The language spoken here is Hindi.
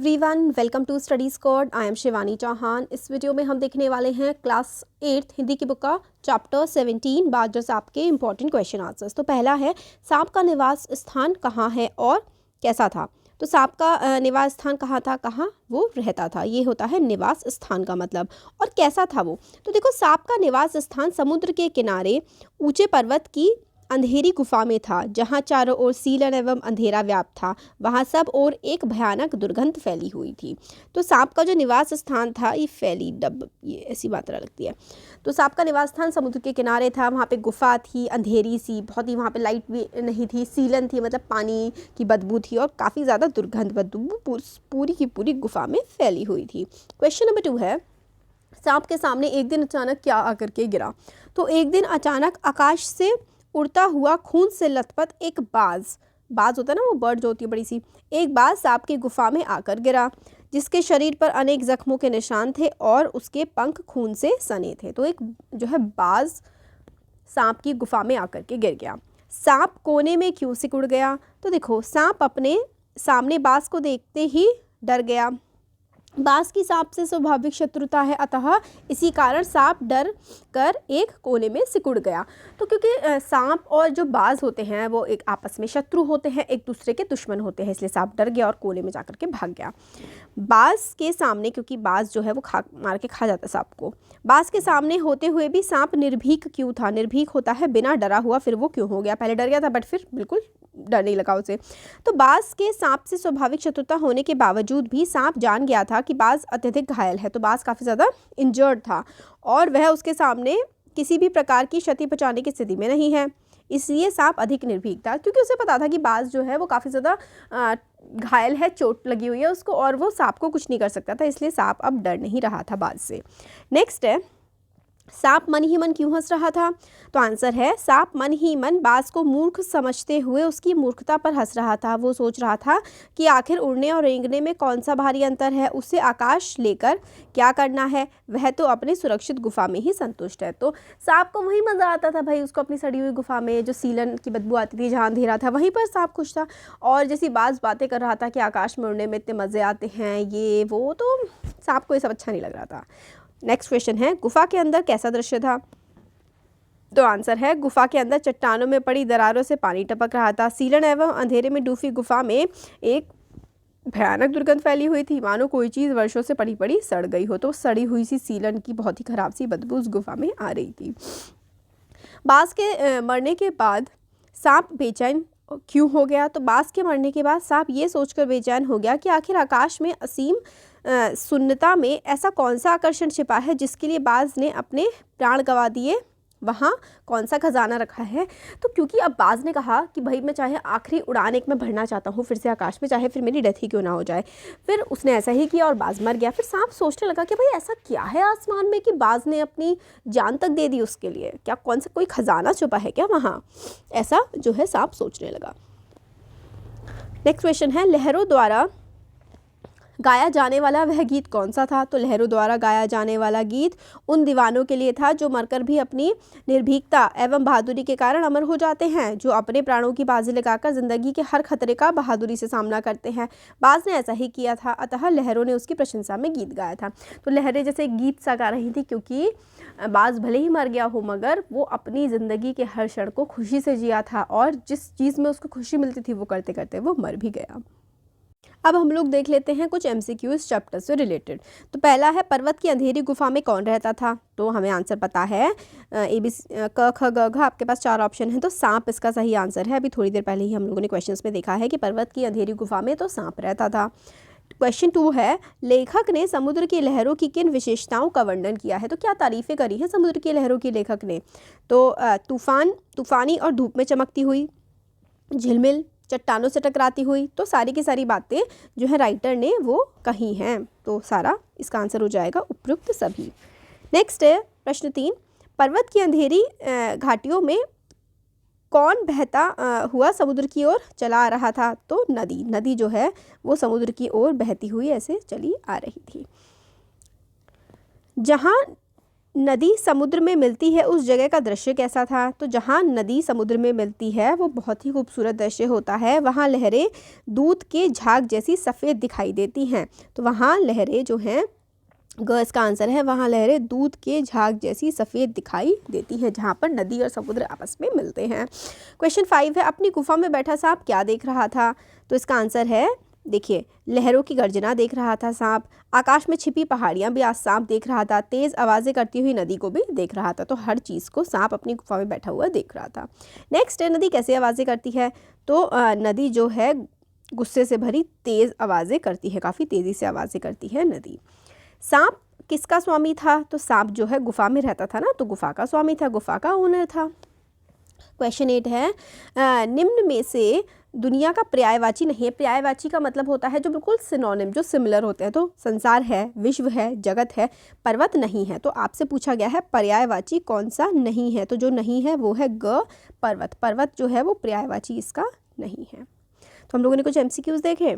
Everyone, welcome to study squad. I am Shivani Chauhan. इस वीडियो में हम देखने वाले हैं क्लास 8 हिंदी की बुक का चैप्टर 17 बाजरा सांप के इंपॉर्टेंट क्वेश्चन आंसर्स। तो पहला है, सांप का निवास स्थान कहाँ है और कैसा था। तो सांप का निवास स्थान कहाँ था, कहाँ वो रहता था, ये होता है निवास स्थान का मतलब। और कैसा था वो, तो देखो सांप का निवास स्थान समुद्र के किनारे ऊंचे पर्वत की अंधेरी गुफा में था, जहां चारों ओर सीलन एवं अंधेरा व्याप्त था। वहां सब ओर एक भयानक दुर्गंध फैली हुई थी। तो सांप का जो निवास स्थान था, ये फैली डब, ये ऐसी मात्रा लगती है। तो सांप का निवास स्थान समुद्र के किनारे था, वहाँ पे गुफा थी अंधेरी सी, बहुत ही, वहाँ पे लाइट भी नहीं थी, सीलन थी मतलब पानी की बदबू थी, और काफ़ी ज़्यादा दुर्गंध बदबू पूरी की पूरी गुफा में फैली हुई थी। क्वेश्चन नंबर 2 है, सांप के सामने एक दिन अचानक क्या आकर के गिरा। तो एक दिन अचानक आकाश से उड़ता हुआ खून से लथपथ एक बाज होता है ना, वो बर्ड जो होती है बड़ी सी, एक बाज सांप की गुफा में आकर गिरा, जिसके शरीर पर अनेक जख्मों के निशान थे और उसके पंख खून से सने थे। तो एक जो है बाज सांप की गुफा में आकर के गिर गया। सांप कोने में क्यों सिकुड़ गया। तो देखो, सांप अपने सामने बाज को देखते ही डर गया। बाज की सांप से स्वाभाविक शत्रुता है, अतः इसी कारण सांप डर कर एक कोने में सिकुड़ गया। तो क्योंकि सांप और जो बाज होते हैं वो एक आपस में शत्रु होते हैं, एक दूसरे के दुश्मन होते हैं, इसलिए सांप डर गया और कोने में जाकर के भाग गया। बाज के सामने, क्योंकि बाज जो है वो मार के खा जाता है सांप को, बाज के सामने होते हुए भी सांप निर्भीक क्यों था। निर्भीक होता है बिना डरा हुआ, फिर वो क्यों हो गया, पहले डर गया था बट फिर बिल्कुल डर नहीं लगा उसे। तो बाज के सांप से स्वाभाविक शत्रुता होने के बावजूद भी सांप जान गया था कि बाज अत्यधिक घायल है। तो बाज काफ़ी ज़्यादा इंजर्ड था और वह उसके सामने किसी भी प्रकार की क्षति पहुंचाने की स्थिति में नहीं है, इसलिए सांप अधिक निर्भीक था, क्योंकि उसे पता था कि बाज जो है वो काफ़ी ज़्यादा घायल है, चोट लगी हुई है उसको, और वो सांप को कुछ नहीं कर सकता था, इसलिए सांप अब डर नहीं रहा था बाज से। नेक्स्ट है, सांप मन ही मन क्यों हंस रहा था। तो आंसर है, सांप मन ही मन बाज को मूर्ख समझते हुए उसकी मूर्खता पर हंस रहा था। वो सोच रहा था कि आखिर उड़ने और रेंगने में कौन सा भारी अंतर है, उससे आकाश लेकर क्या करना है, वह तो अपनी सुरक्षित गुफा में ही संतुष्ट है। तो सांप को वही मज़ा आता था भाई, उसको अपनी सड़ी हुई गुफा में जो सीलन की बदबू आती थी, जहाँ अंधेरा था, वहीं पर सांप खुश था। और जैसी बाज बातें कर रहा था कि आकाश में उड़ने में इतने मज़े आते हैं ये वो, तो सांप को ये सब अच्छा नहीं लग रहा था। नेक्स्ट क्वेश्चन है, गुफा के अंदर कैसा दृश्य था। तो आंसर है, गुफा के अंदर चट्टानों में पड़ी दरारों से पानी टपक रहा था। सीलन एवं अंधेरे में डूबी गुफा में एक भयानक दुर्गंध फैली हुई थी, मानो कोई चीज़ वर्षों से पड़ी पड़ी सड़ गई हो। तो सड़ी हुई सी सीलन की बहुत ही खराब सी बदबू उस गुफा में आ रही थी। बाज के मरने के बाद सांप बेचैन क्यों हो गया। तो बाज के मरने के बाद सांप ये सोचकर बेचैन हो गया कि आखिर आकाश में असीम शून्यता में ऐसा कौन सा आकर्षण छिपा है जिसके लिए बाज ने अपने प्राण गंवा दिए, वहाँ कौन सा खजाना रखा है। तो क्योंकि अब बाज ने कहा कि भाई मैं चाहे आखिरी उड़ान एक में भरना चाहता हूँ फिर से आकाश में, चाहे फिर मेरी डेथ ही क्यों ना हो जाए। फिर उसने ऐसा ही किया और बाज मर गया। फिर सांप सोचने लगा कि भाई ऐसा क्या है आसमान में कि बाज ने अपनी जान तक दे दी उसके लिए, क्या कौन सा कोई खजाना छुपा है क्या वहाँ, ऐसा जो है सांप सोचने लगा। नेक्स्ट क्वेश्चन है, लहरों द्वारा गाया जाने वाला वह गीत कौन सा था। तो लहरों द्वारा गाया जाने वाला गीत उन दीवानों के लिए था जो मरकर भी अपनी निर्भीकता एवं बहादुरी के कारण अमर हो जाते हैं, जो अपने प्राणों की बाजी लगाकर जिंदगी के हर खतरे का बहादुरी से सामना करते हैं। बाज ने ऐसा ही किया था, अतः लहरों ने उसकी प्रशंसा में गीत गाया था। तो लहरें जैसे गीत सा गा रही थी, क्योंकि बाज भले ही मर गया हो मगर वो अपनी ज़िंदगी के हर क्षण को खुशी से जिया था, और जिस चीज़ में उसको खुशी मिलती थी वो करते करते वो मर भी गया। अब हम लोग देख लेते हैं कुछ MCQ इस चैप्टर से रिलेटेड। तो पहला है, पर्वत की अंधेरी गुफा में कौन रहता था। तो हमें आंसर पता है, क ख ग घ, आपके पास 4 ऑप्शन हैं, तो सांप इसका सही आंसर है। अभी थोड़ी देर पहले ही हम लोगों ने क्वेश्चंस में देखा है कि पर्वत की अंधेरी गुफा में तो सांप रहता था। क्वेश्चन 2 है, लेखक ने समुद्र की लहरों की किन विशेषताओं का वर्णन किया है। तो क्या तारीफ़ें करी हैं समुद्र की लहरों की लेखक ने। तो तूफानी और धूप में चमकती हुई, झिलमिल, चट्टानों से टकराती हुई। तो सारी की सारी बातें जो है राइटर ने वो कही हैं, तो सारा इसका आंसर हो जाएगा उपयुक्त सभी। नेक्स्ट है प्रश्न 3, पर्वत की अंधेरी घाटियों में कौन बहता हुआ समुद्र की ओर चला आ रहा था। तो नदी जो है वो समुद्र की ओर बहती हुई ऐसे चली आ रही थी। जहाँ नदी समुद्र में मिलती है उस जगह का दृश्य कैसा था? तो जहाँ नदी समुद्र में मिलती है वो बहुत ही खूबसूरत दृश्य होता है, वहाँ लहरें दूध के झाग जैसी सफ़ेद दिखाई देती हैं। तो वहाँ लहरें जो हैं, गर्ल्स का आंसर है, वहाँ लहरें दूध के झाग जैसी सफ़ेद दिखाई देती हैं जहाँ पर नदी और समुद्र आपस में मिलते हैं। क्वेश्चन 5 है, अपनी गुफा में बैठा सांप क्या देख रहा था? तो इसका आंसर है, देखिए, लहरों की गर्जना देख रहा था सांप, आकाश में छिपी पहाड़ियाँ भी आज सांप देख रहा था, तेज़ आवाज़ें करती हुई नदी को भी देख रहा था। तो हर चीज़ को सांप अपनी गुफा में बैठा हुआ देख रहा था। नेक्स्ट है, नदी कैसे आवाज़ें करती है? तो नदी जो है गुस्से से भरी तेज़ आवाज़ें करती है, काफ़ी तेज़ी से आवाज़ें करती है नदी। सांप किसका स्वामी था? तो सांप जो है गुफा में रहता था ना, तो गुफा का स्वामी था, गुफा का ओनर था। क्वेश्चन 8 है, निम्न में से दुनिया का पर्यायवाची नहीं है। पर्यायवाची का मतलब होता है जो बिल्कुल सिनोनिम, जो सिमिलर होते हैं। तो संसार है, विश्व है, जगत है, पर्वत नहीं है। तो आपसे पूछा गया है पर्यायवाची कौन सा नहीं है, तो जो नहीं है वो है ग, पर्वत। पर्वत जो है वो पर्यायवाची इसका नहीं है। तो हम लोगों ने कुछ MCQs देखे।